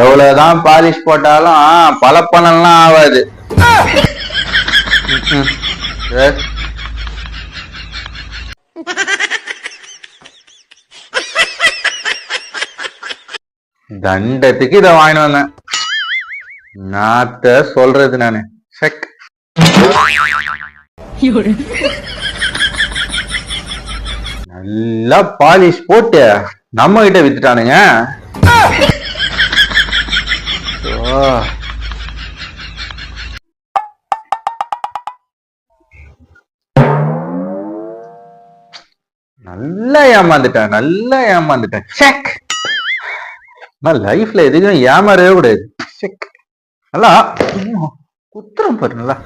எவ்வளவுதான் பாலிஷ் போட்டாலும் பலப்பணம்லாம் ஆகாது. தண்டத்துக்கு இத வாங்கிட்டு வந்தேன். நாத்த சொல்றது நானு. நல்லா பாலிஷ் போட்டு நம்ம கிட்ட வித்துட்டானுங்க. நல்லா ஏமாந்துட்டேன். லைஃப்ல எதுக்கும் ஏமாறவே கூடாது. நல்லா குத்துறோம் பாரு நல்லா.